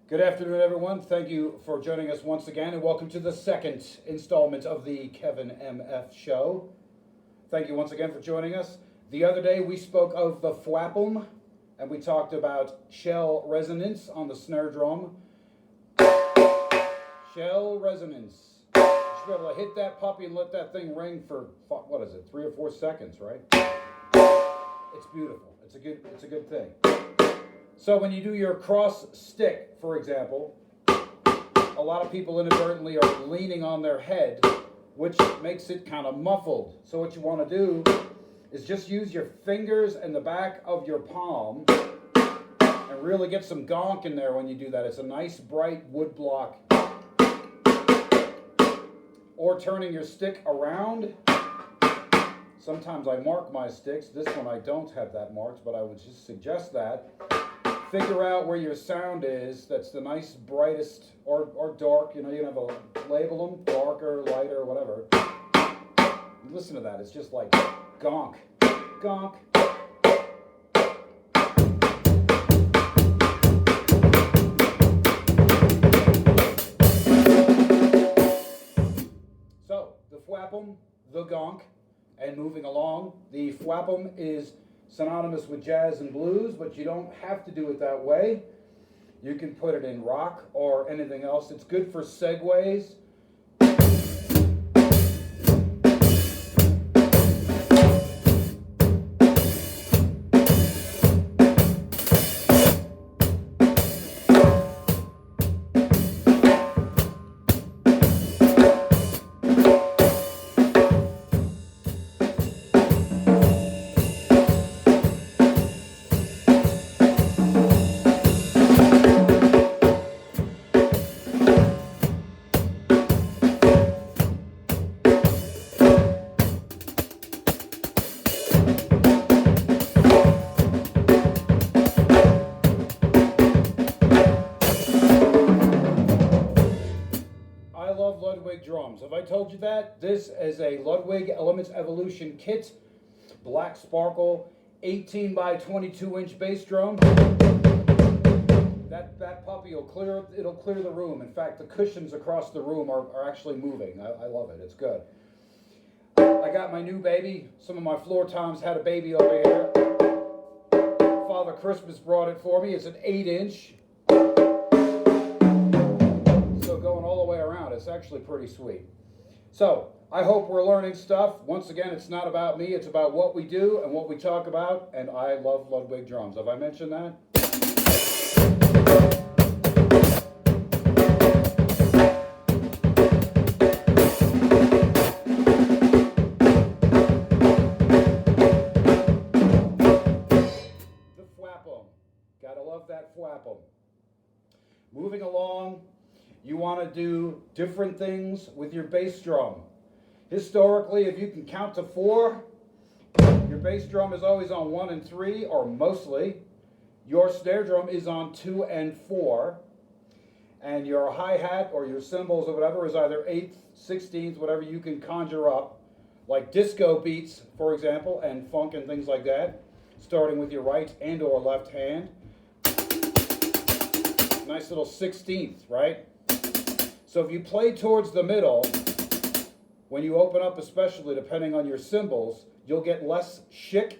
Good afternoon, everyone. Thank you for joining us once again, and welcome to the second installment of the KevinMF Show. Thank you once again for joining us. The other day we spoke of the thwappum, and we talked about shell resonance on the snare drum. Shell resonance. You should be able to hit that puppy and let that thing ring for, what is it, 3 or 4 seconds, right? It's beautiful. It's a good thing. So when you do your cross stick, for example, a lot of people inadvertently are leaning on their head, which makes it kind of muffled. So what you want to do is just use your fingers and the back of your palm and really get some gonk in there when you do that. It's a nice bright wood block. Or turning your stick around. Sometimes I mark my sticks. This one I don't have that marked, but I would just suggest that. Figure out where your sound is. That's the nice brightest or dark. You know, you can have a label them, darker, lighter, whatever. Listen to that. It's just like gonk, gonk. So the thwappum, the gonk, and moving along. The thwappum is synonymous with jazz and blues, but you don't have to do it that way. You can put it in rock or anything else. It's good for segues. Ludwig drums. Have I told you that? This is a Ludwig Elements Evolution kit, black sparkle, 18 by 22 inch bass drum. That puppy will clear the room. In fact, the cushions across the room are actually moving. I love it. It's good. I got my new baby. Some of my floor toms had a baby over here. Father Christmas brought it for me. It's an 8-inch. Going all the way around. It's actually pretty sweet. So I hope we're learning stuff. Once again, it's not about me, it's about what we do and what we talk about, and I love Ludwig drums. Have I mentioned that? The thwappum. Gotta love that thwappum. Moving along, you want to do different things with your bass drum. Historically, if you can count to 4, your bass drum is always on 1 and 3, or mostly. Your snare drum is on 2 and 4. And your hi-hat or your cymbals or whatever is either 8th, 16th, whatever you can conjure up, like disco beats, for example, and funk and things like that, starting with your right and or left hand. Nice little 16th, right? So if you play towards the middle, when you open up especially, depending on your cymbals, you'll get less shick.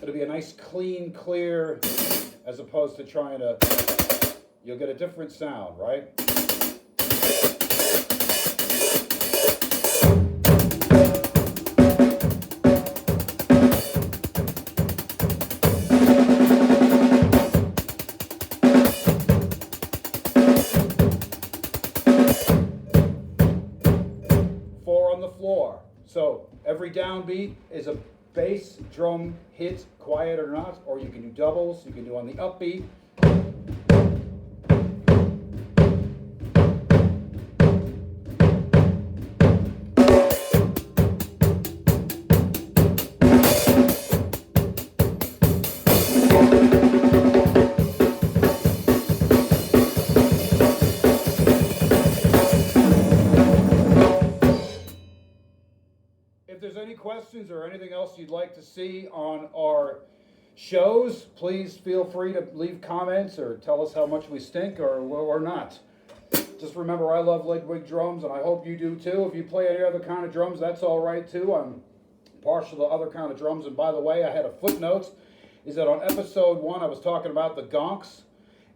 It'll be a nice clean, clear, as opposed to trying to, you'll get a different sound, right? So every downbeat is a bass drum hit, quiet or not, or you can do doubles, you can do on the upbeat. If there's any questions or anything else you'd like to see on our shows, please feel free to leave comments or tell us how much we stink or not. Just remember, I love Ludwig drums, and I hope you do too. If you play any other kind of drums, that's all right too. I'm partial to other kind of drums. And by the way, I had a footnote, is that on episode 1, I was talking about the Gonks,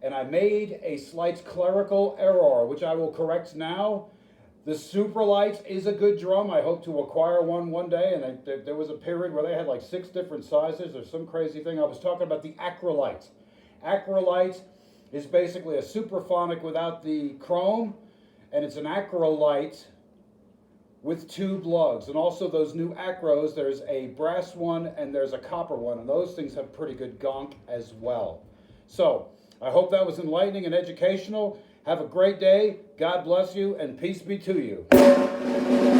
and I made a slight clerical error, which I will correct now. The Superlight is a good drum. I hope to acquire one day, and there was a period where they had like 6 different sizes or some crazy thing. I was talking about the Acrolite. Acrolite is basically a superphonic without the chrome, and it's an Acrolite with Tube Lugs. And also those new Acros, there's a brass one and there's a copper one, and those things have pretty good gonk as well. So I hope that was enlightening and educational. Have a great day. God bless you, and peace be to you.